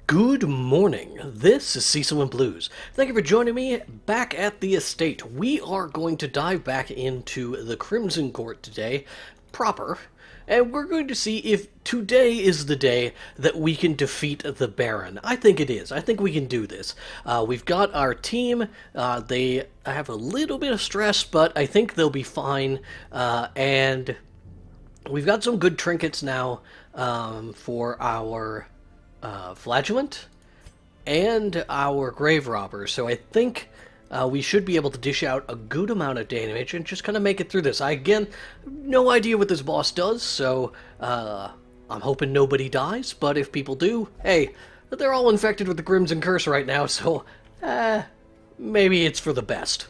Good morning. This is Cecil and Blues. Thank you for joining me back at the estate. We are going to dive back into the Crimson Court today, proper, and we're going to see if today is the day that we can defeat the Baron. I think it is. I think we can do this. We've got our team. They have a little bit of stress, but I think they'll be fine. And we've got some good trinkets now for our flagellant and our grave robber, so I think we should be able to dish out a good amount of damage and just kind of make it through this. I again no idea what this boss does, so I'm hoping nobody dies, but if people do, hey, they're all infected with the Crimson Curse right now, so maybe it's for the best.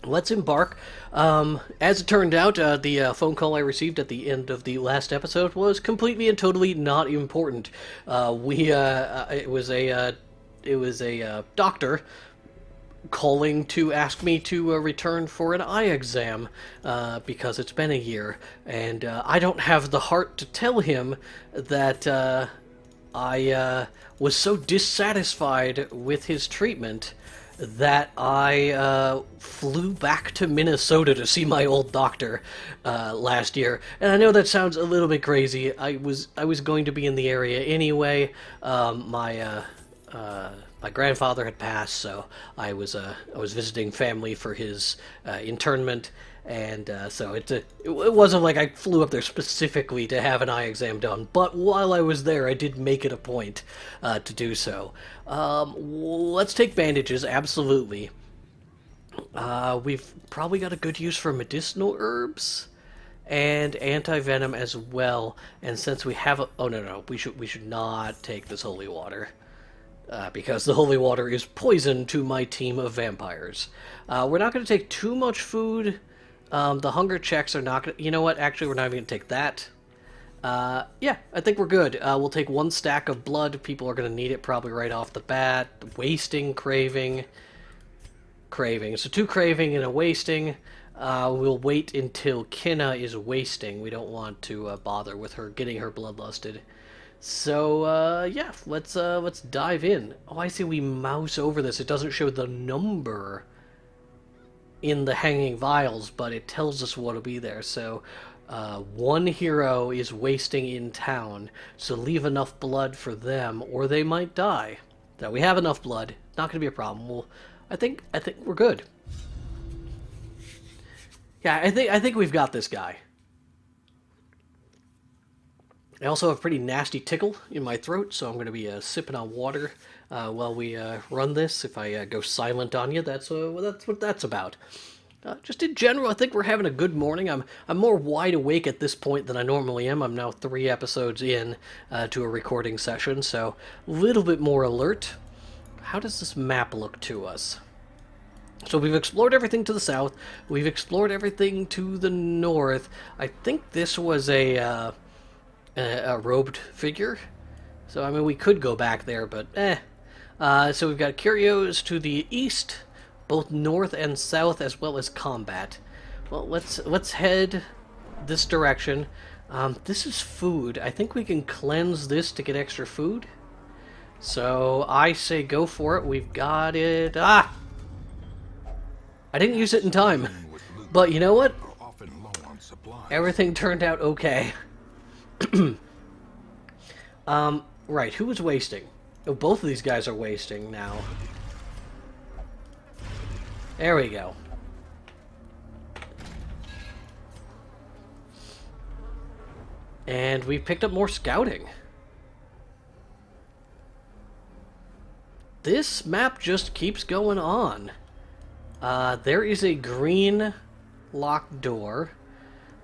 Let's embark. As it turned out, the phone call I received at the end of the last episode was completely and totally not important. It was a doctor calling to ask me to return for an eye exam because it's been a year, and I don't have the heart to tell him that I was so dissatisfied with his treatment that I flew back to Minnesota to see my old doctor last year. And I know that sounds a little bit crazy. I was going to be in the area anyway. My grandfather had passed, so I was visiting family for his internment. And so it wasn't like I flew up there specifically to have an eye exam done, but while I was there, I did make it a point to do so. Let's take bandages, absolutely. We've probably got a good use for medicinal herbs and anti-venom as well. And since we have a... Oh, no, we should not take this holy water. Because the holy water is poison to my team of vampires. We're not going to take too much food. The hunger checks are not going to... You know what? Actually, we're not even going to take that. Yeah, I think we're good. We'll take one stack of blood. People are going to need it probably right off the bat. Wasting, craving. So 2 craving and a wasting. We'll wait until Kinna is wasting. We don't want to bother with her getting her bloodlusted. So, yeah, let's dive in. Oh, I see we mouse over this. It doesn't show the number in the hanging vials, but it tells us what'll be there. So 1 hero is wasting in town, so leave enough blood for them or they might die. Now we have enough blood, not gonna be a problem. I think we're good. Yeah, I think we've got this guy. I also have a pretty nasty tickle in my throat, so I'm going to be sipping on water while we run this. If I go silent on you, that's what that's about. Just in general, I think we're having a good morning. I'm more wide awake at this point than I normally am. I'm now 3 episodes in to a recording session, so a little bit more alert. How does this map look to us? So we've explored everything to the south. We've explored everything to the north. I think this was a robed figure. So, I mean, we could go back there, but so we've got curios to the east, both north and south, as well as combat. Well, let's head this direction. This is food. I think we can cleanse this to get extra food. So, I say go for it. We've got it. I didn't use it in time. But you know what? Everything turned out okay. Right, who was wasting? Oh, both of these guys are wasting now. There we go. And we picked up more scouting. This map just keeps going on. There is a green locked door.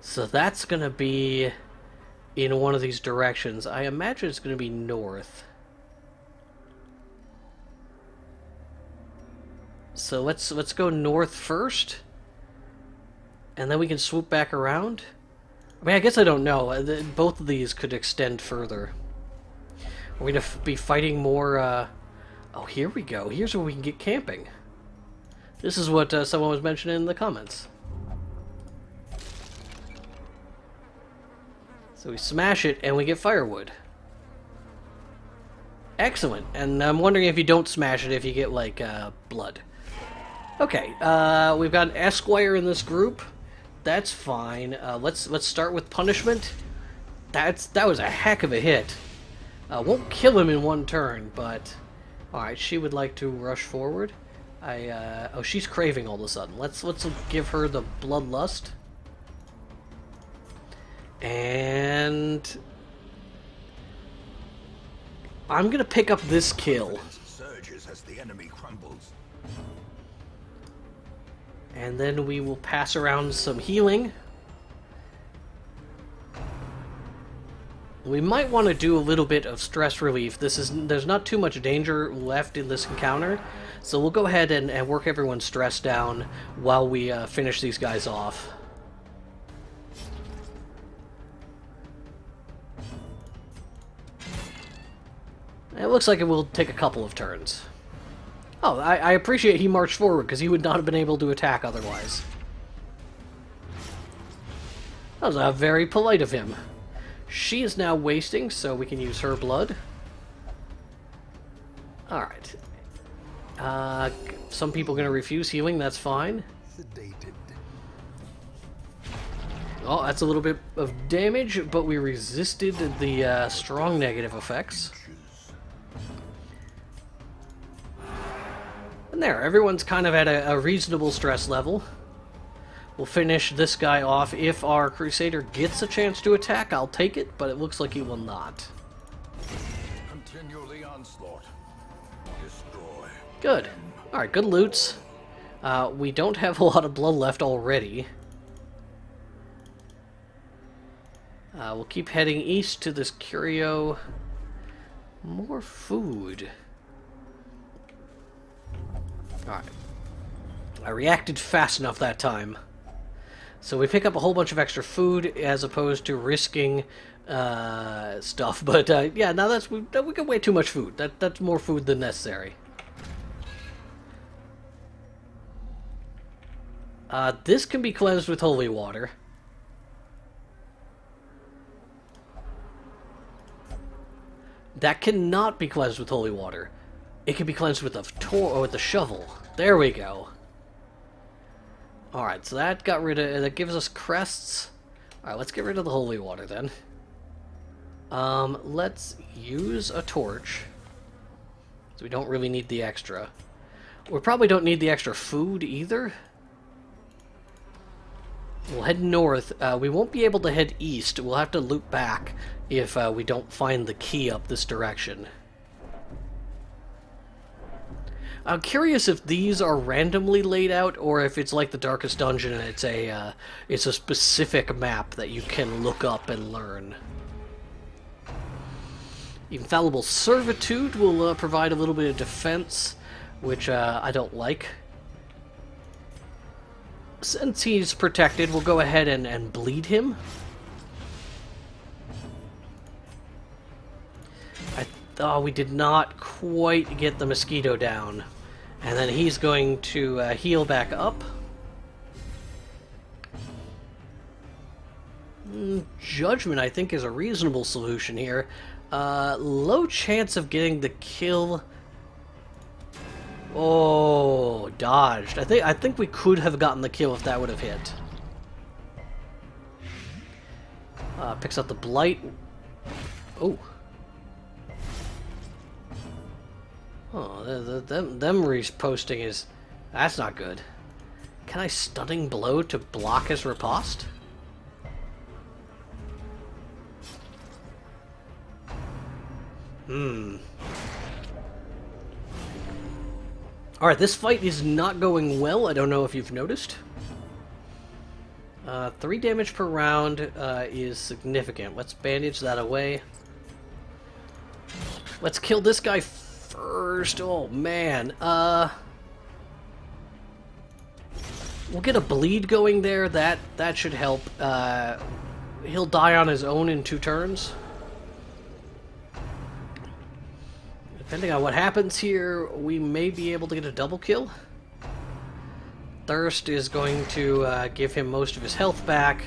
So that's gonna be in one of these directions. I imagine it's going to be north. So let's go north first, and then we can swoop back around. I mean, I guess I don't know. Both of these could extend further. We're going to be fighting more... Oh, here we go. Here's where we can get camping. This is what someone was mentioning in the comments. So we smash it and we get firewood. Excellent. And I'm wondering if you don't smash it, if you get, like, blood. Okay, we've got an Esquire in this group. That's fine. Let's start with punishment. That was a heck of a hit. Won't kill him in one turn, but... Alright, she would like to rush forward. Oh, she's craving all of a sudden. Let's give her the bloodlust. And... I'm gonna pick up this kill. Surges as the enemy crumbles. And then we will pass around some healing. We might want to do a little bit of stress relief. There's not too much danger left in this encounter, so we'll go ahead and work everyone's stress down while we finish these guys off. It looks like it will take a couple of turns. Oh, I appreciate he marched forward, because he would not have been able to attack otherwise. That was very polite of him. She is now wasting, so we can use her blood. Alright. Some people are going to refuse healing, that's fine. Sedated. Oh, that's a little bit of damage, but we resisted the strong negative effects. And there, everyone's kind of at a reasonable stress level. We'll finish this guy off. If our Crusader gets a chance to attack, I'll take it, but it looks like he will not. Continue the onslaught. Destroy. Good. Alright, good loots. We don't have a lot of blood left already. We'll keep heading east to this curio. More food. Alright. I reacted fast enough that time. So we pick up a whole bunch of extra food as opposed to risking stuff. But yeah, now we got way too much food. That's more food than necessary. This can be cleansed with holy water. That cannot be cleansed with holy water. It can be cleansed with a shovel. There we go. Alright, so that got rid of... That gives us crests. Alright, let's get rid of the holy water then. Let's use a torch. So we don't really need the extra. We probably don't need the extra food either. We'll head north. We won't be able to head east. We'll have to loop back if we don't find the key up this direction. I'm curious if these are randomly laid out, or if it's like the Darkest Dungeon and it's a specific map that you can look up and learn. Infallible Servitude will provide a little bit of defense, which I don't like. Since he's protected, we'll go ahead and bleed him. Oh, we did not quite get the mosquito down. And then he's going to heal back up. Judgment, I think, is a reasonable solution here. Low chance of getting the kill. Oh, dodged. I think we could have gotten the kill if that would have hit. Picks up the blight. Oh. Oh, them reposting is... That's not good. Can I stunning blow to block his riposte? Alright, this fight is not going well. I don't know if you've noticed. 3 damage per round is significant. Let's bandage that away. Let's kill this guy first. Oh, man. We'll get a bleed going there. That should help. He'll die on his own in 2 turns. Depending on what happens here, we may be able to get a double kill. Thirst is going to give him most of his health back.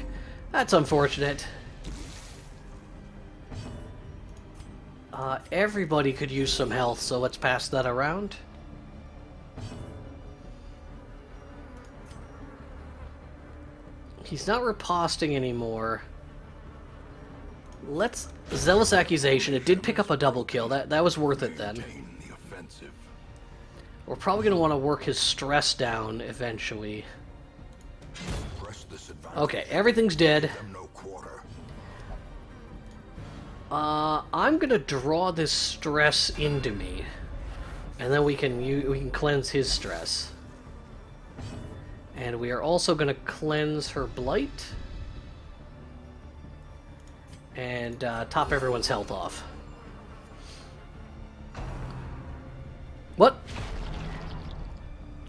That's unfortunate. Everybody could use some health, so let's pass that around. He's not riposting anymore. Let's... Zealous Accusation. It did pick up a double kill. That was worth it then. The offensive. We're probably going to want to work his stress down eventually. Press this advantage. Okay, everything's dead. Them no quarter. I'm going to draw this stress into me. And then we can cleanse his stress. And we are also going to cleanse her blight. And top everyone's health off. What?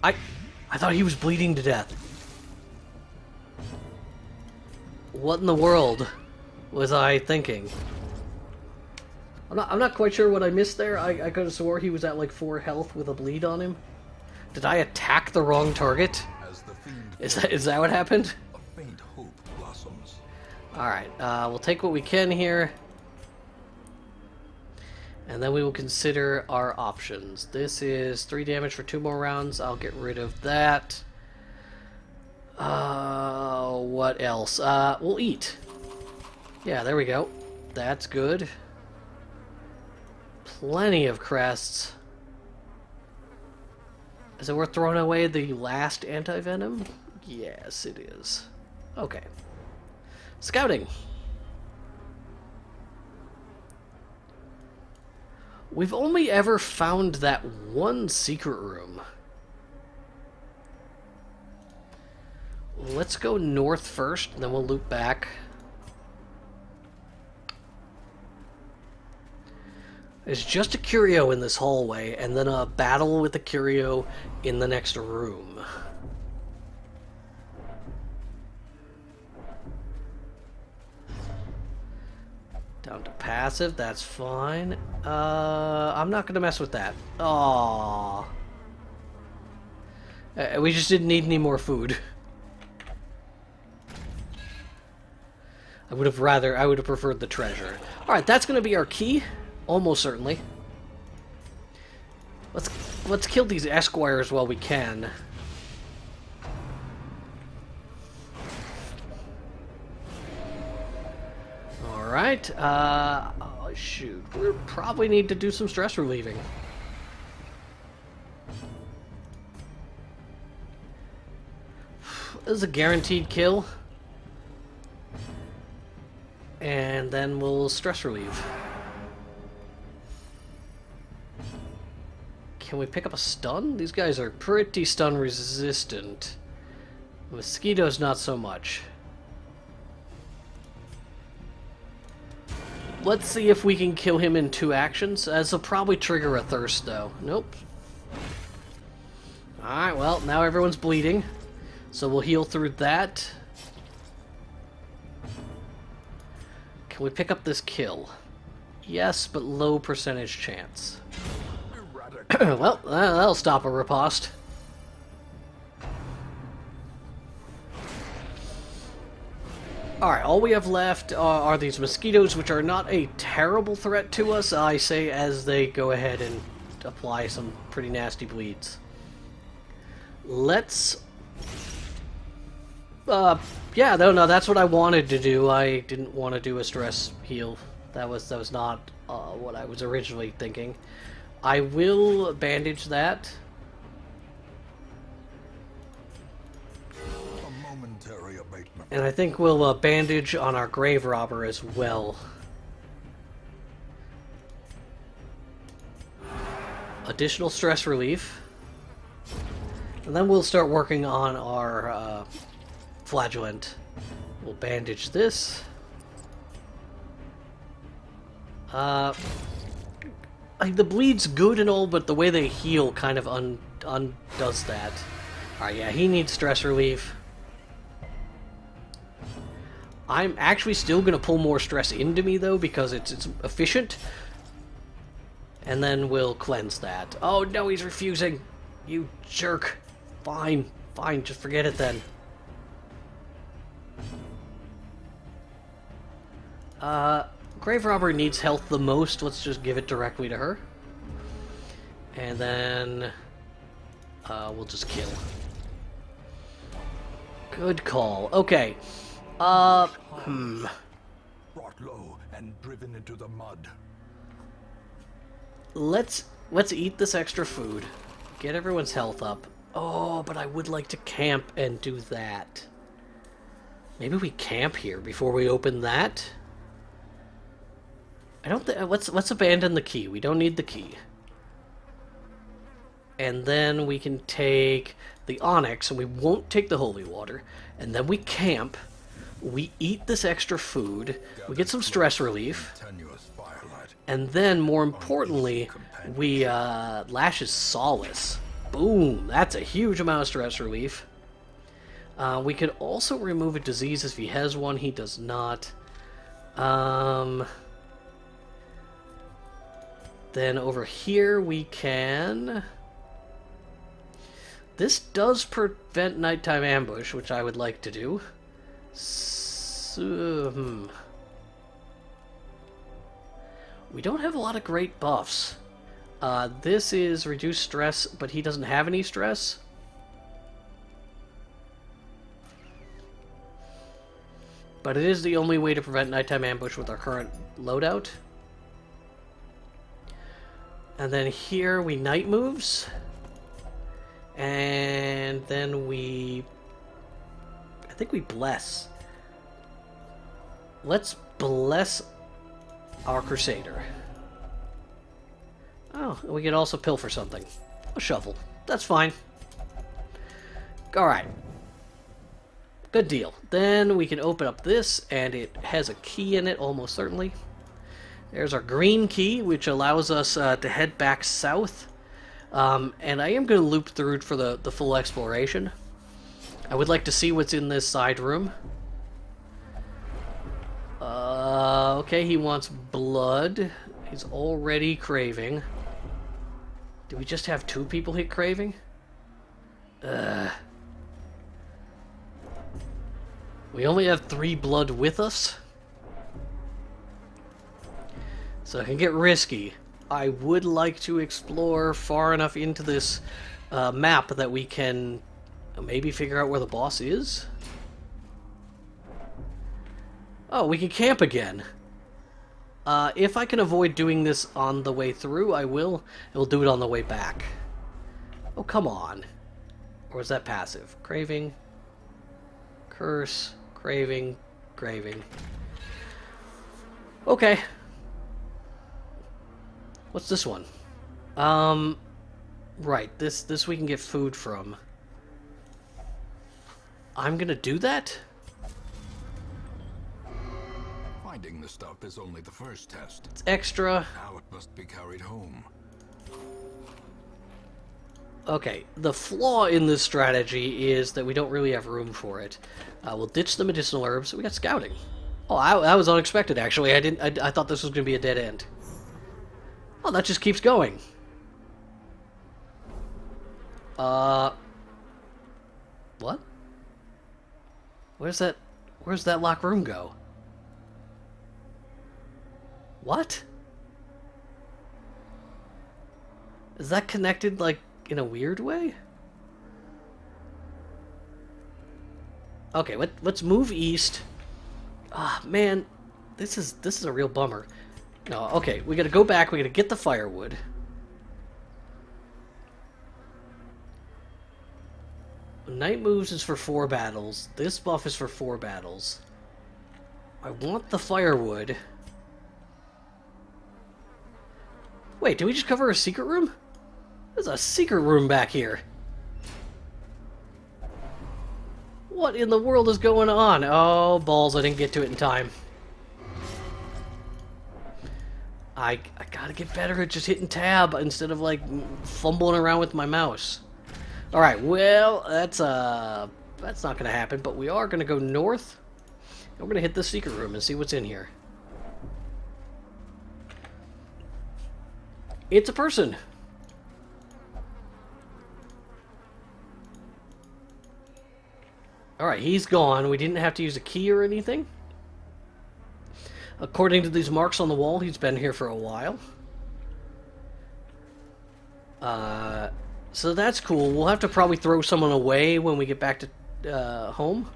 I thought he was bleeding to death. What in the world was I thinking? I'm not quite sure what I missed there. I could have swore he was at like 4 health with a bleed on him. Did I attack the wrong target? As the fiend Is that what happened? a faint hope blossoms. Alright, we'll take what we can here. And then we will consider our options. This is 3 damage for 2 more rounds. I'll get rid of that. What else? We'll eat. Yeah, there we go. That's good. Plenty of crests. Is it worth throwing away the last anti-venom? Yes, it is. Okay. Scouting. We've only ever found that one secret room. Let's go north first, and then we'll loop back. There's just a curio in this hallway, and then a battle with a curio in the next room. Down to passive, that's fine. I'm not gonna mess with that. Aww. We just didn't need any more food. I would have preferred the treasure. Alright, that's gonna be our key. Almost certainly. Let's kill these esquires while we can. Alright, oh, shoot. We probably need to do some stress relieving. This is a guaranteed kill. And then we'll stress relieve. Can we pick up a stun? These guys are pretty stun resistant. Mosquitoes not so much. Let's see if we can kill him in 2 actions. This will probably trigger a thirst though. Nope. Alright, well, now everyone's bleeding. So we'll heal through that. Can we pick up this kill? Yes, but low percentage chance. Well, that'll stop a riposte. Alright, all we have left are these mosquitoes, which are not a terrible threat to us, I say, as they go ahead and apply some pretty nasty bleeds. Let's... yeah, no, that's what I wanted to do. I didn't want to do a stress heal. That was not what I was originally thinking. I will bandage that. A momentary abatement. And I think we'll bandage on our grave robber as well. Additional stress relief. And then we'll start working on our flagellant. We'll bandage this. The bleed's good and all, but the way they heal kind of undoes that. Alright, yeah, he needs stress relief. I'm actually still going to pull more stress into me, though, because it's efficient. And then we'll cleanse that. Oh, no, he's refusing. You jerk. Fine, just forget it then. Grave Robber needs health the most. Let's just give it directly to her. And then we'll just kill. Good call. Okay. Brought low and driven into the mud. Let's eat this extra food. Get everyone's health up. Oh, but I would like to camp and do that. Maybe we camp here before we open that. I don't think. Let's abandon the key. We don't need the key. And then we can take the onyx, and we won't take the holy water. And then we camp. We eat this extra food. We get some stress relief. And then, more importantly, we Lash's Solace. Boom! That's a huge amount of stress relief. We could also remove a disease if he has one. He does not. Then over here we can... This does prevent nighttime ambush, which I would like to do. We don't have a lot of great buffs. This is reduced stress, but he doesn't have any stress. But it is the only way to prevent nighttime ambush with our current loadout. And then here we night moves. And then we... I think we bless. Let's bless our Crusader. Oh, we could also pilfer something. A shovel. That's fine. Alright. Good deal. Then we can open up this, and it has a key in it, almost certainly. There's our green key, which allows us to head back south. And I am going to loop through for the full exploration. I would like to see what's in this side room. Okay, he wants blood. He's already craving. Do we just have 2 people hit craving? We only have 3 blood with us. So it can get risky. I would like to explore far enough into this map that we can maybe figure out where the boss is. Oh, we can camp again. If I can avoid doing this on the way through, I will. And we'll do it on the way back. Oh, come on. Or is that passive? Craving. Curse. Craving. Craving. Okay. What's this one? Right. This we can get food from. I'm gonna do that? Finding the stuff is only the first test. It's extra. Now it must be carried home. Okay, the flaw in this strategy is that we don't really have room for it. We'll ditch the medicinal herbs. We got scouting. Oh, that was unexpected, actually. I thought this was going to be a dead end. Oh, that just keeps going. What? Where's that locked room go? What? Is that connected, like, in a weird way? Okay, let's move east. Ah, man, this is a real bummer. No, okay, we gotta go back, we gotta get the firewood. Night moves is for 4 battles. This buff is for 4 battles. I want the firewood. Wait, did we just cover a secret room? There's a secret room back here. What in the world is going on? Oh, balls, I didn't get to it in time. I gotta get better at just hitting tab instead of, like, fumbling around with my mouse. Alright, well, that's not gonna happen, but we are gonna go north. And we're gonna hit the secret room and see what's in here. It's a person. Alright, he's gone. We didn't have to use a key or anything. According to these marks on the wall, he's been here for a while. So that's cool. We'll have to probably throw someone away when we get back to home.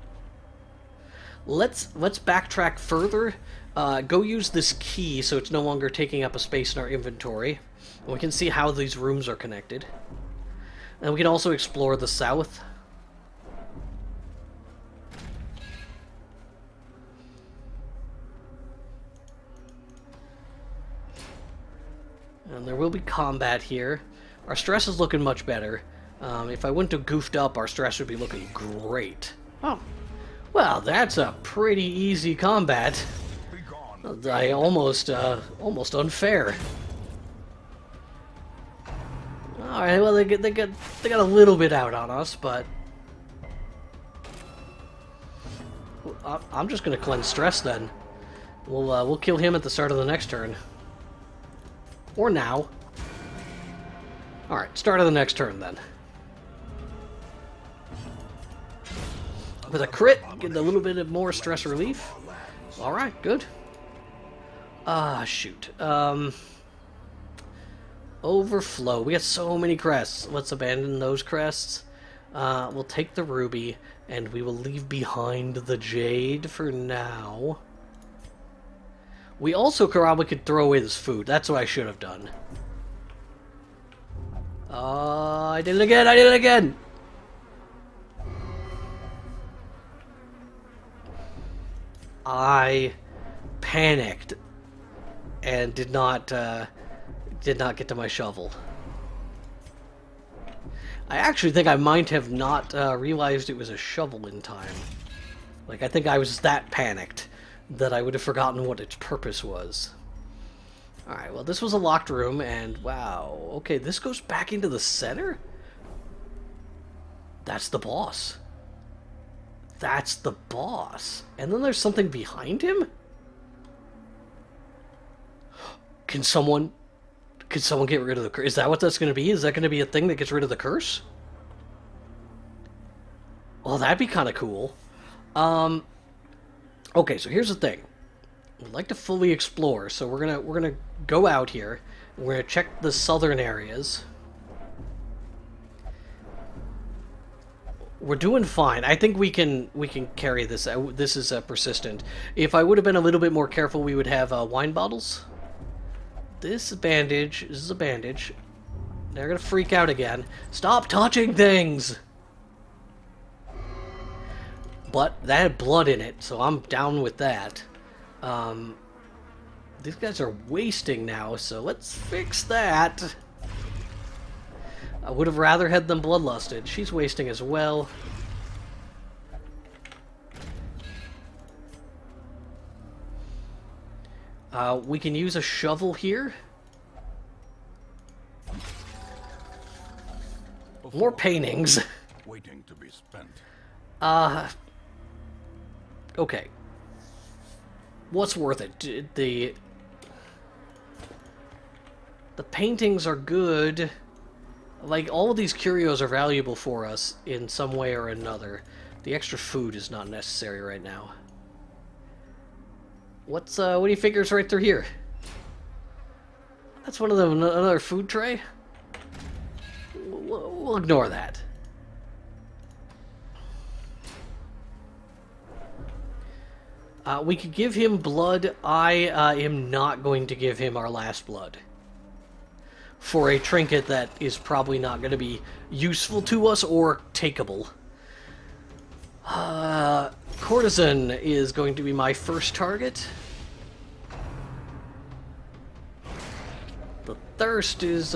Let's backtrack further. Go use this key so it's no longer taking up a space in our inventory. And we can see how these rooms are connected. And we can also explore the south. And there will be combat here. Our stress is looking much better. If I wouldn't have goofed up, our stress would be looking great. Oh, well, that's a pretty easy combat. Almost unfair. All right, well, they got a little bit out on us, but I'm just gonna cleanse stress then. We'll kill him at the start of the next turn, or now. All right, start of the next turn then. With a crit, get a little bit of more stress relief. All right, good. Shoot. Overflow. We got so many crests. Let's abandon those crests. We'll take the ruby, and we will leave behind the jade for now. We also probably could throw away this food. That's what I should have done. I did it again! I did it again! I panicked and did not get to my shovel. I actually think I might have not realized it was a shovel in time. Like, I think I was that panicked that I would have forgotten what its purpose was. Alright, well, this was a locked room, and wow. Okay, this goes back into the center? That's the boss. That's the boss. And then there's something behind him? Can someone get rid of the curse? Is that what that's going to be? Is that going to be a thing that gets rid of the curse? Well, that'd be kind of cool. Okay, so here's the thing. We'd like to fully explore, so we're gonna go out here. We're gonna check the southern areas. We're doing fine. I think we can carry this. This is persistent. If I would have been a little bit more careful, we would have wine bottles. This is a bandage. This is a bandage. They're gonna freak out again. Stop touching things! But that had blood in it, so I'm down with that. These guys are wasting now, so let's fix that. I would have rather had them bloodlusted. She's wasting as well. We can use a shovel here. More paintings. Waiting to be spent. Okay. What's worth it? The paintings are good. Like, all of these curios are valuable for us in some way or another. The extra food is not necessary right now. What do you figure is right through here? That's one of them, another food tray? We'll ignore that. We could give him blood. I am not going to give him our last blood. For a trinket that is probably not going to be useful to us or takeable. Courtesan is going to be my first target. The thirst is,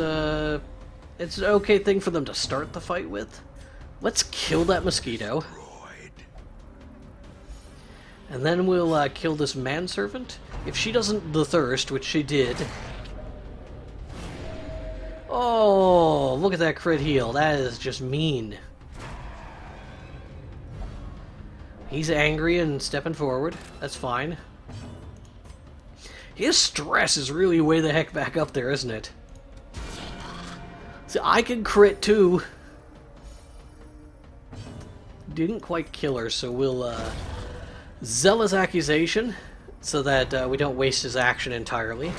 it's an okay thing for them to start the fight with. Let's kill that mosquito. And then we'll kill this manservant. If she doesn't the thirst, which she did. Oh, look at that crit heal. That is just mean. He's angry and stepping forward. That's fine. His stress is really way the heck back up there, isn't it? See, I can crit too. Didn't quite kill her, so we'll... Zealous accusation. so that we don't waste his action entirely.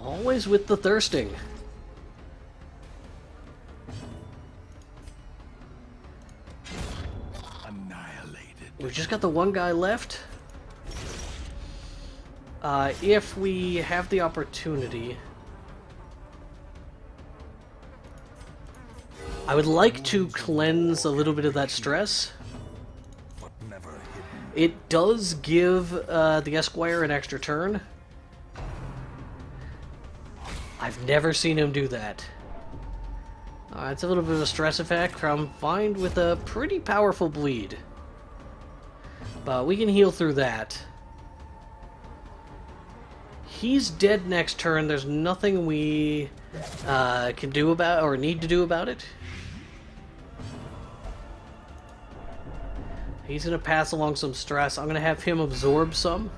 Always with the thirsting. Annihilated. We've just got the one guy left. If we have the opportunity, I would like to cleanse a little bit of that stress. But never hidden. It does give the Esquire an extra turn. I've never seen him do that. It's a little bit of a stress effect combined with a pretty powerful bleed. But we can heal through that. He's dead next turn. There's nothing we can do about or need to do about it. He's going to pass along some stress. I'm going to have him absorb some.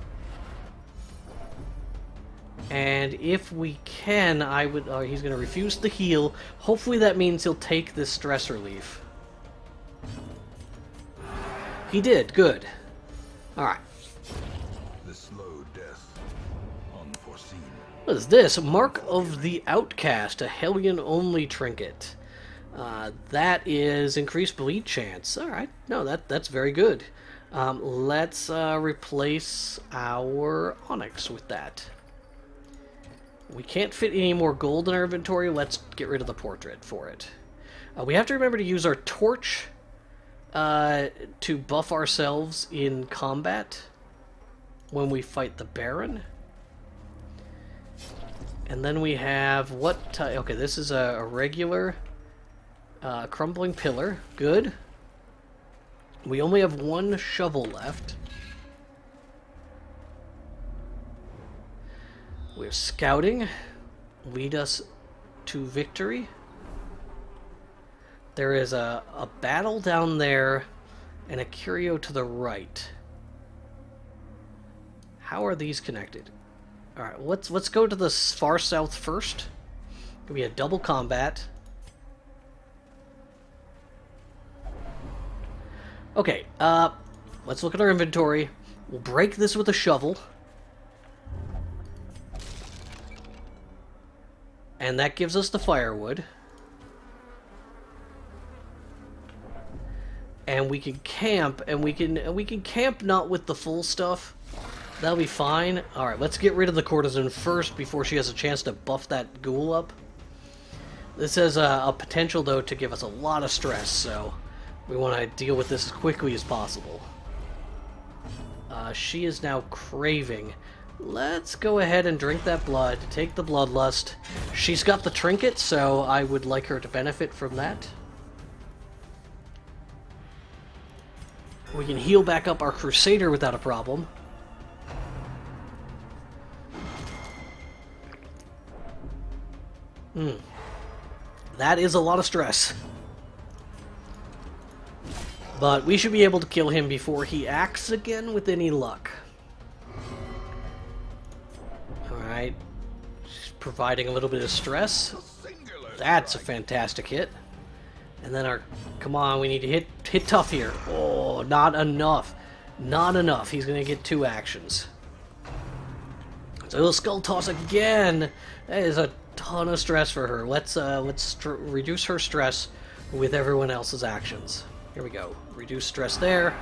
And if we can, I would... he's going to refuse to heal. Hopefully that means he'll take this stress relief. He did. Good. Alright. The slow death. Unforeseen. What is this? Mark of the Outcast. A Hellion-only trinket. That is increased bleed chance. Alright. No, that's very good. Let's replace our onyx with that. We can't fit any more gold in our inventory. Let's get rid of the portrait for it. We have to remember to use our torch to buff ourselves in combat when we fight the Baron. And then we have what type? Okay, this is a regular crumbling pillar. Good. We only have one shovel left. We're scouting. Lead us to victory. There is a battle down there and a curio to the right. How are these connected? Alright, let's go to the far south first. It'll be a double combat. Okay, let's look at our inventory. We'll break this with a shovel. And that gives us the firewood. And we can camp, and we can camp not with the full stuff. That'll be fine. Alright, let's get rid of the courtesan first before she has a chance to buff that ghoul up. This has a potential, though, to give us a lot of stress, so we want to deal with this as quickly as possible. She is now craving. Let's go ahead and drink that blood, take the bloodlust. She's got the trinket, so I would like her to benefit from that. We can heal back up our Crusader without a problem. That is a lot of stress. But we should be able to kill him before he acts again with any luck. Alright. Providing a little bit of stress. That's a fantastic hit. And then our... Come on, we need to hit tough here. Oh, not enough. Not enough. He's going to get 2 actions. So he'll skull toss again. That is a ton of stress for her. Let's reduce her stress with everyone else's actions. Here we go. Reduce stress there.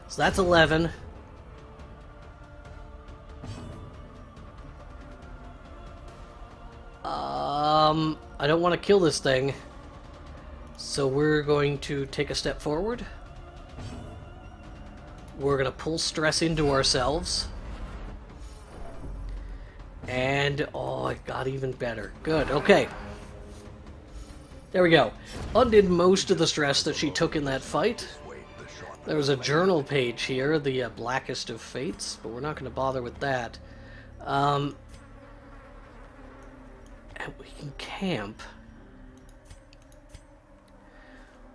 So that's 11. I don't want to kill this thing. So we're going to take a step forward. We're going to pull stress into ourselves. And, oh, it got even better. Good, okay. There we go. Undid most of the stress that she took in that fight. There was a journal page here, the Blackest of Fates, but we're not going to bother with that. And we can camp.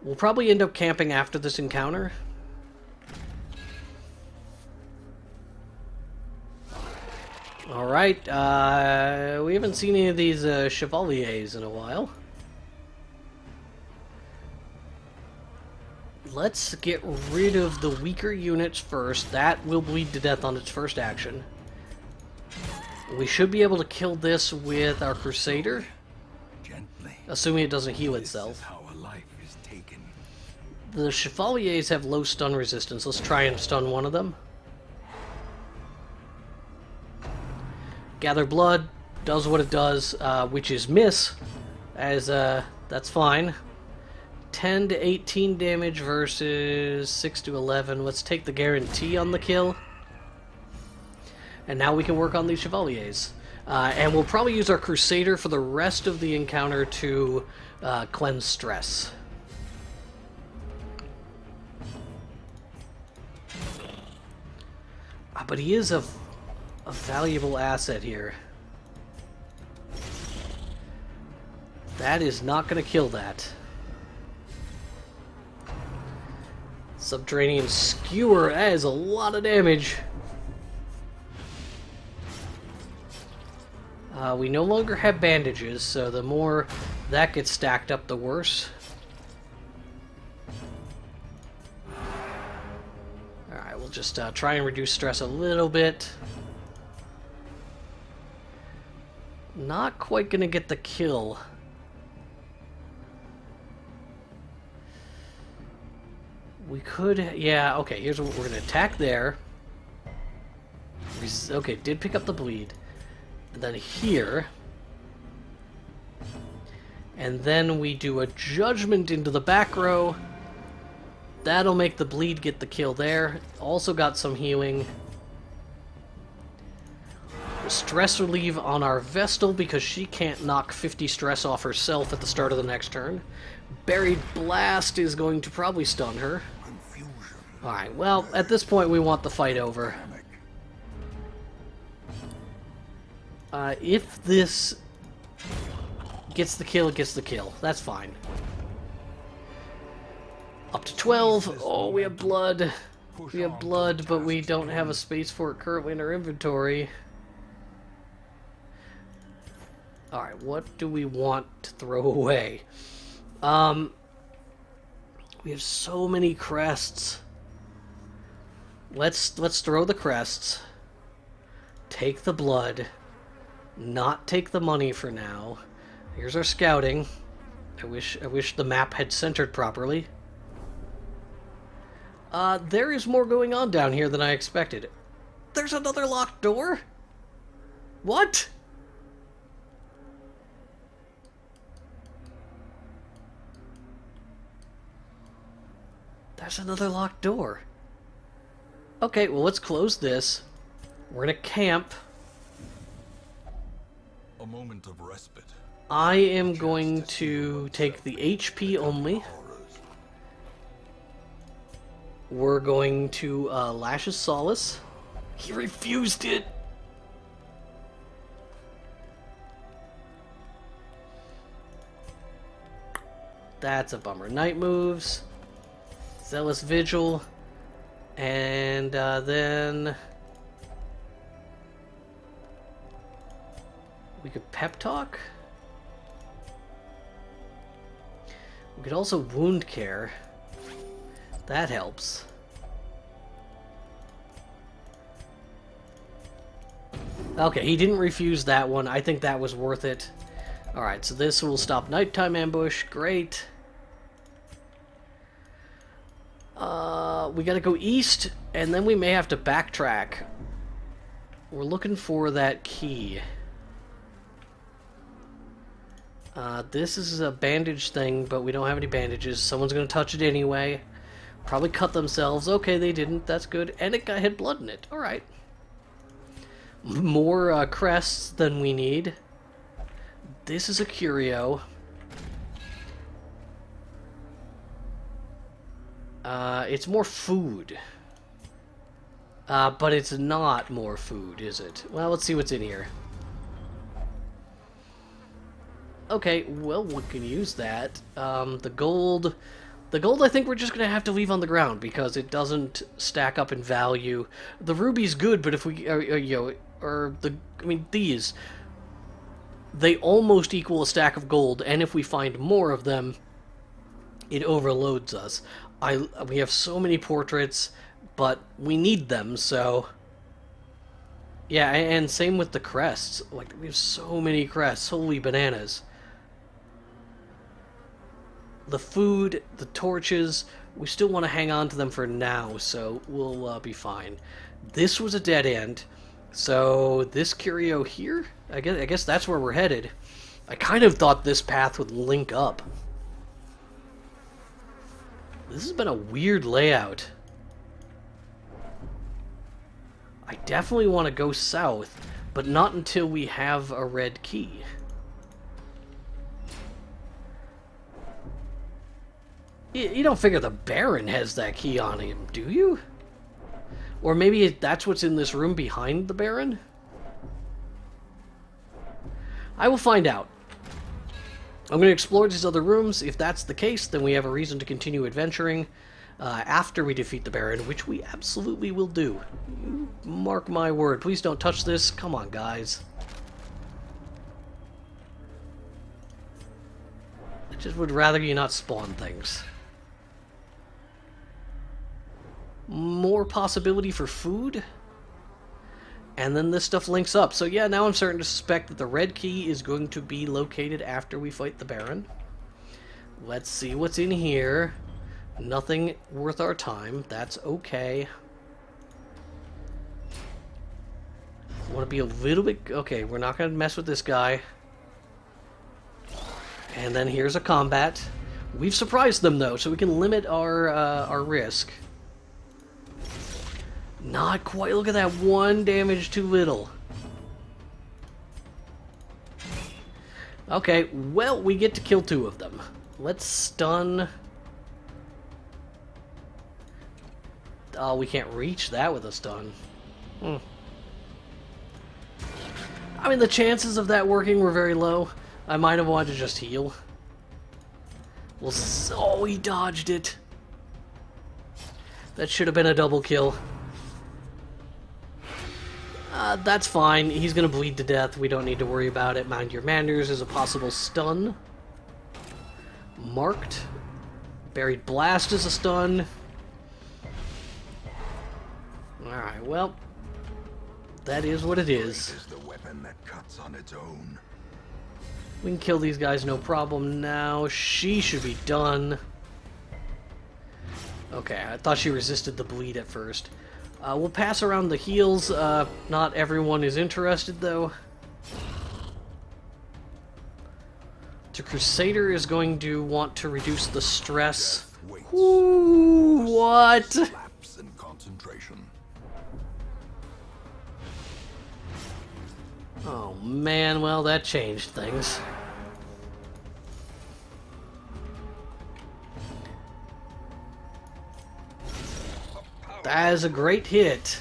We'll probably end up camping after this encounter. Alright, we haven't seen any of these chevaliers in a while. let's get rid of the weaker units first. That will bleed to death on its first action. We should be able to kill this with our Crusader, Gently. assuming it doesn't heal This is itself. how a life is taken. The Chevaliers have low stun resistance. Let's try and stun one of them. Gather Blood does what it does, which is miss, as that's fine. 10 to 18 damage versus 6 to 11. Let's take the guarantee on the kill. And now we can work on these Chevaliers. And we'll probably use our Crusader for the rest of the encounter to cleanse stress. But he is a valuable asset here. That is not going to kill that. Subterranean Skewer, that is a lot of damage. We no longer have bandages, so the more that gets stacked up, the worse. Alright, we'll just try and reduce stress a little bit. Not quite gonna get the kill. We could, yeah, okay, here's what we're gonna attack there. Okay, did pick up the bleed. And then here. And then we do a judgment into the back row. That'll make the bleed get the kill there. Also got some healing. Stress relieve on our Vestal because she can't knock 50 stress off herself at the start of the next turn. Buried Blast is going to probably stun her. Alright, well, at this point we want the fight over. If this gets the kill, it gets the kill. That's fine. Up to 12. Oh, we have blood. We have blood, but we don't have a space for it currently in our inventory. Alright, what do we want to throw away? We have so many crests. Let's throw the crests. Take the blood. Not take the money for now. Here's our scouting. I wish the map had centered properly. There is more going on down here than I expected. There's another locked door? What? There's another locked door. Okay, well, let's close this. We're gonna camp. A moment of respite. I am going to take the HP only. We're going to Lash's Solace. He refused it. That's a bummer. Night moves. Zealous Vigil. And then we could Pep Talk. We could also Wound Care. That helps. Okay, he didn't refuse that one. I think that was worth it. Alright, so this will stop nighttime ambush. Great. We gotta go east, and then we may have to backtrack. We're looking for that key. This is a bandage thing, but we don't have any bandages. Someone's gonna touch it anyway. Probably cut themselves. Okay, they didn't. That's good. And it had blood in it. Alright. More crests than we need. This is a curio. It's more food. But it's not more food, is it? Well, let's see what's in here. Okay, well, we can use that. The gold I think we're just gonna have to leave on the ground because it doesn't stack up in value. The ruby's good, but if we, these, they almost equal a stack of gold, and if we find more of them, it overloads us. We have so many portraits, but we need them, so... Yeah, and same with the crests. Like, we have so many crests. Holy bananas. The food, the torches, we still want to hang on to them for now, so we'll be fine. This was a dead end, so this curio here, I guess that's where we're headed. I kind of thought this path would link up. This has been a weird layout. I definitely want to go south, but not until we have a red key. You don't figure the Baron has that key on him, do you? Or maybe that's what's in this room behind the Baron? I will find out. I'm going to explore these other rooms. If that's the case, then we have a reason to continue adventuring after we defeat the Baron, which we absolutely will do. Mark my word. Please don't touch this. Come on, guys. I just would rather you not spawn things. More possibility for food? And then this stuff links up. So yeah, now I'm starting to suspect that the red key is going to be located after we fight the Baron. Let's see what's in here. Nothing worth our time. That's okay. Want to be a little bit... Okay, we're not going to mess with this guy. And then here's a combat. We've surprised them, though, so we can limit our risk. Not quite. Look at that. One damage too little. Okay, well, we get to kill two of them. Let's stun... Oh, we can't reach that with a stun. I mean, the chances of that working were very low. I might have wanted to just heal. Well, oh, he dodged it. That should have been a double kill. That's fine. He's gonna bleed to death. We don't need to worry about it. Mind your manners is a possible stun. Marked. Buried Blast is a stun. Alright, well, that is what it is. The weapon that cuts on its own. We can kill these guys no problem now. She should be done. Okay, I thought she resisted the bleed at first. We'll pass around the heals. Not everyone is interested, though. The Crusader is going to want to reduce the stress. Ooh, what? Lapse in concentration. Oh man, well that changed things. That is a great hit.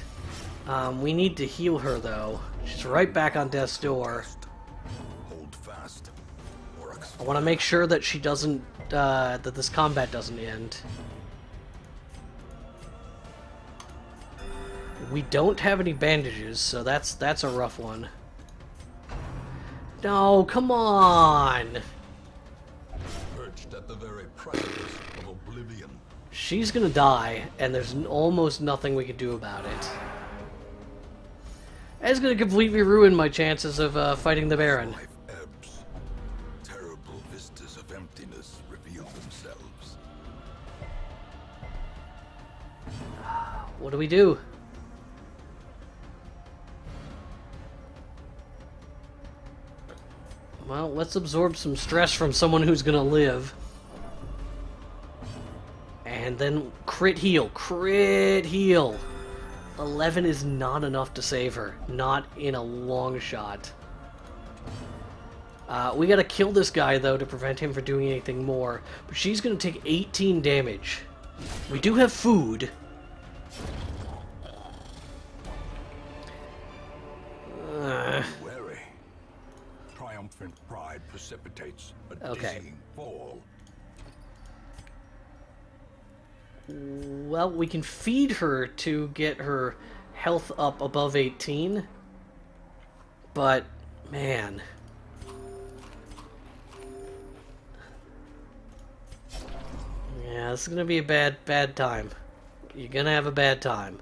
We need to heal her though. She's right back on death's door. Hold fast. I want to make sure that she doesn't, that this combat doesn't end. We don't have any bandages, so that's a rough one. No, come on! Perched at the very precipice of oblivion. She's gonna die, and there's almost nothing we can do about it. It's gonna completely ruin my chances of fighting the Baron. Life ebbs. Terrible vistas of emptiness reveal themselves. What do we do? Well, let's absorb some stress from someone who's gonna live. And then crit heal. Crit heal! 11 is not enough to save her. Not in a long shot. We gotta kill this guy, though, to prevent him from doing anything more. But she's gonna take 18 damage. We do have food. Wary. Triumphant pride precipitates a Okay. dizzying fall. Well, we can feed her to get her health up above 18. But, man. Yeah, this is gonna be a bad time. You're gonna have a bad time.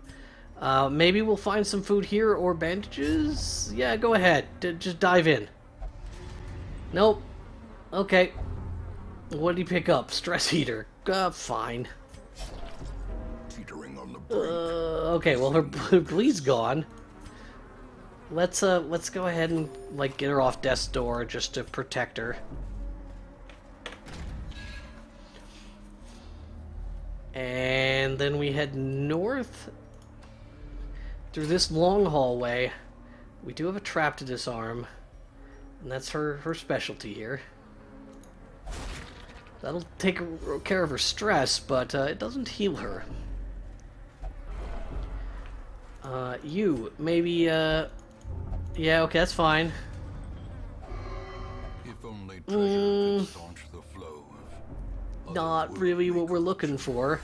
Maybe we'll find some food here or bandages? Yeah, go ahead. Just dive in. Nope. Okay. What did he pick up? Stress heater. Fine. Teetering on the brink. Okay, well her bleed's gone. Let's go ahead and like get her off death's door just to protect her. And then we head north through this long hallway. We do have a trap to disarm, and that's her specialty here. That'll take care of her stress, but it doesn't heal her. You, maybe, yeah, okay, that's fine. If only treasure could staunch the flow of Not really what we're looking for.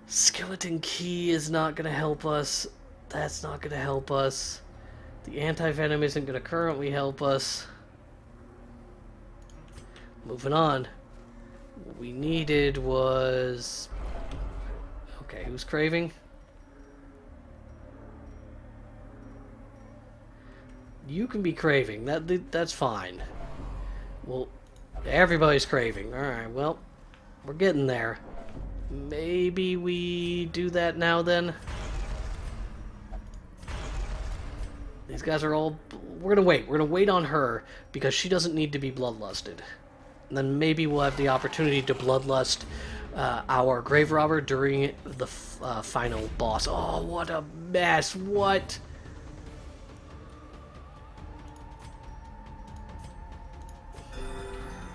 Skeleton key is not gonna help us. That's not gonna help us. The anti-venom isn't gonna currently help us. Moving on. What we needed was... Okay, who's craving? You can be craving. That's fine. Well, everybody's craving. Alright, well, we're getting there. Maybe we do that now then? These guys are all... We're gonna wait. We're gonna wait on her because she doesn't need to be bloodlusted. And then maybe we'll have the opportunity to bloodlust our grave robber during the final boss. Oh, what a mess. What?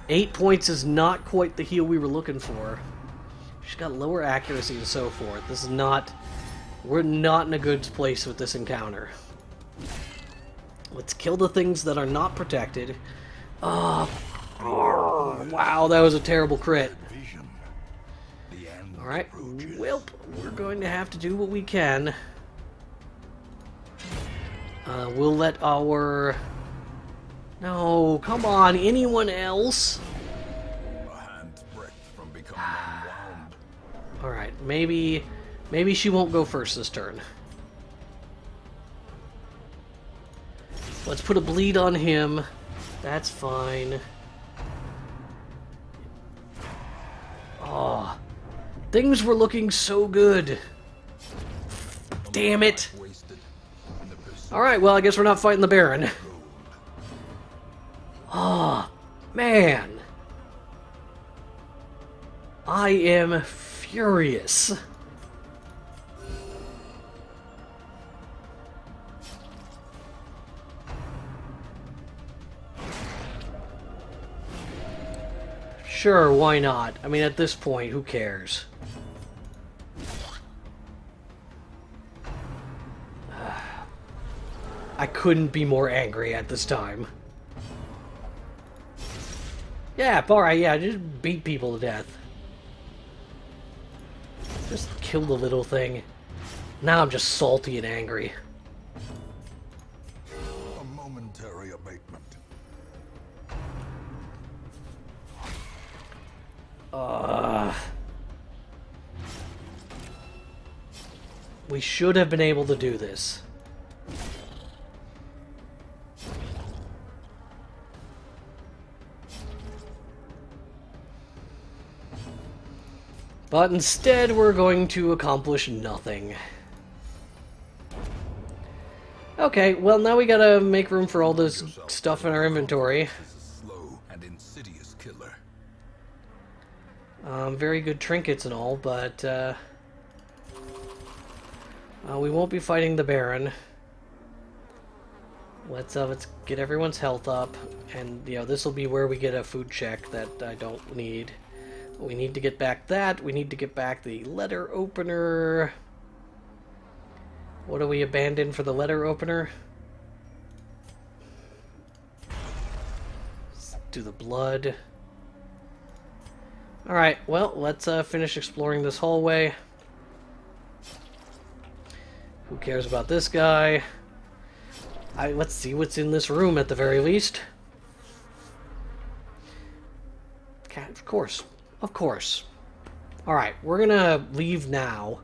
Eight points is not quite the heal we were looking for. She's got lower accuracy and so forth. This is not... We're not in a good place with this encounter. Let's kill the things that are not protected. Oh, wow, that was a terrible crit. Alright, well, we're going to have to do what we can. We'll let our... No, come on, anyone else? a hand's breadth from becoming unwound. Alright, maybe she won't go first this turn. Let's put a bleed on him. That's fine. Oh, things were looking so good. Damn it. Alright, well, I guess we're not fighting the Baron. Oh, man. I am furious. Sure, why not? I mean, at this point, who cares? I couldn't be more angry at this time. Yeah, alright, yeah, just beat people to death. Just kill the little thing. Now I'm just salty and angry. A momentary abatement. We should have been able to do this. But instead, we're going to accomplish nothing. Okay, well now we gotta make room for all this stuff in our inventory. This is a slow and insidious killer. Very good trinkets and all, but we won't be fighting the Baron. Let's get everyone's health up, and you know this will be where we get a food check that I don't need. We need to get back that. We need to get back the letter opener. What do we abandon for the letter opener? Let's do the blood. Alright, well, let's finish exploring this hallway. Who cares about this guy? Let's see what's in this room at the very least. Of course. Of course. Alright, we're gonna leave now.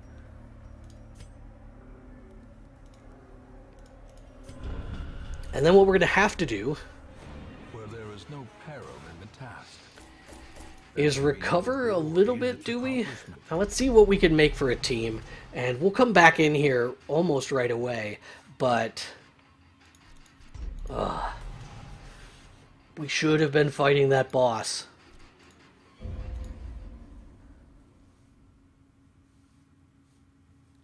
And then what we're gonna have to do Where there is no peril in the task. is recover a little bit, do we? Now let's see what we can make for a team. And we'll come back in here almost right away. But... we should have been fighting that boss.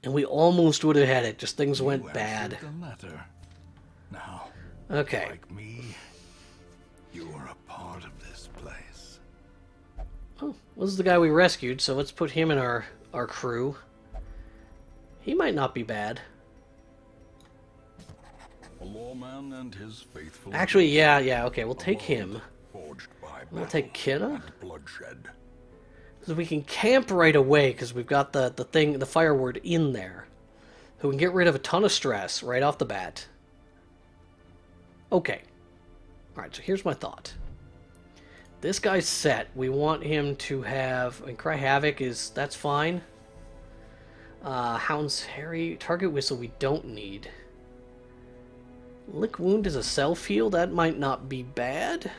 And we almost would have had it, just things went bad. The letter. Now, Okay. like me, you are a part of this place. Oh, this is the guy we rescued, so let's put him in our crew. He might not be bad. A lawman and his faithful. Actually, yeah, okay, we'll take him. Forged by We'll take Kenna. and bloodshed. So we can camp right away, because we've got the fire word in there. So we can get rid of a ton of stress right off the bat. Okay. Alright, so here's my thought. This guy's set. We want him to have... and Cry Havoc is... that's fine. Hound's Harry. Target Whistle we don't need. Lick Wound is a self-heal. That might not be bad.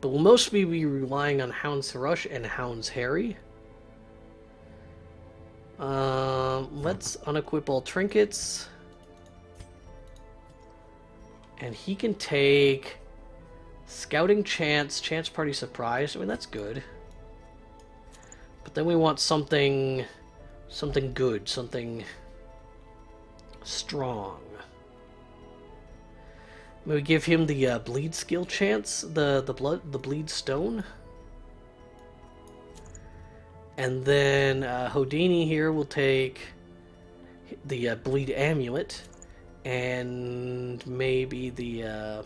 But we'll mostly be relying on Hound's Rush and Hound's Harry. Let's unequip all trinkets. And he can take Scouting Chance, Chance Party Surprise. I mean, that's good. But then we want something good, something strong. Maybe give him the bleed skill chance, the bleed stone. And then Houdini here will take the bleed amulet. And maybe the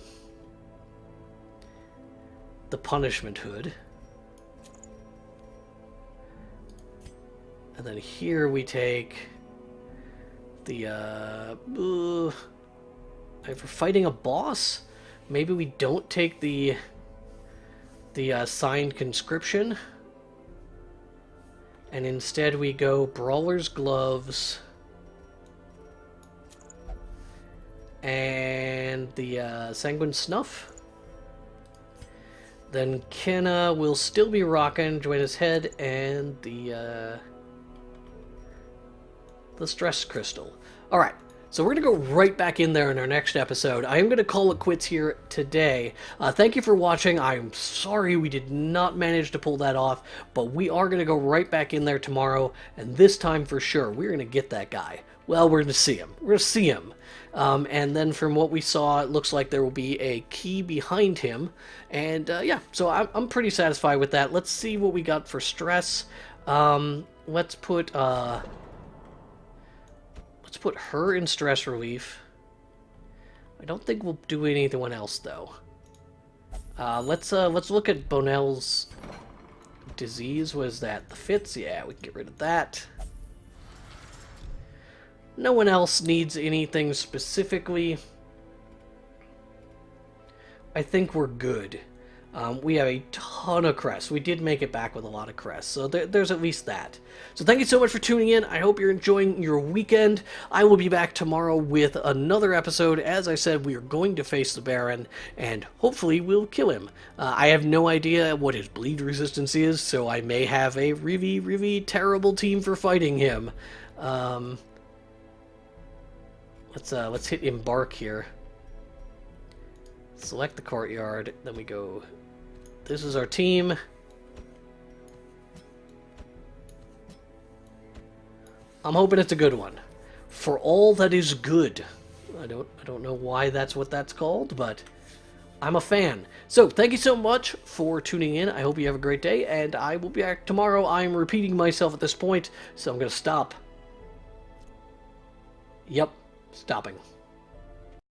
punishment hood. And then here we take the for fighting a boss, maybe we don't take the signed conscription, and instead we go Brawler's Gloves and the Sanguine Snuff. Then Kenna will still be rocking Joanna's Head and the Stress Crystal. Alright, so we're going to go right back in there in our next episode. I am going to call it quits here today. Thank you for watching. I'm sorry we did not manage to pull that off, but we are going to go right back in there tomorrow, and this time for sure, we're going to get that guy. Well, we're going to see him. We're going to see him. And then from what we saw, it looks like there will be a key behind him. And yeah, so I'm pretty satisfied with that. Let's see what we got for stress. Let's put her in stress relief. I don't think we'll do anyone else though. Let's look at Bonell's disease. What is that? The fits? Yeah, we can get rid of that. No one else needs anything specifically. I think we're good. We have a ton of crests. We did make it back with a lot of crests, so there's at least that. So thank you so much for tuning in. I hope you're enjoying your weekend. I will be back tomorrow with another episode. As I said, we are going to face the Baron, and hopefully we'll kill him. I have no idea what his bleed resistance is, so I may have a really, really terrible team for fighting him. Let's hit Embark here. Select the courtyard, then we go... This is our team. I'm hoping it's a good one. For all that is good. I don't know why that's what that's called, but I'm a fan. So, thank you so much for tuning in. I hope you have a great day, and I will be back tomorrow. I'm repeating myself at this point, so I'm going to stop. Yep, stopping.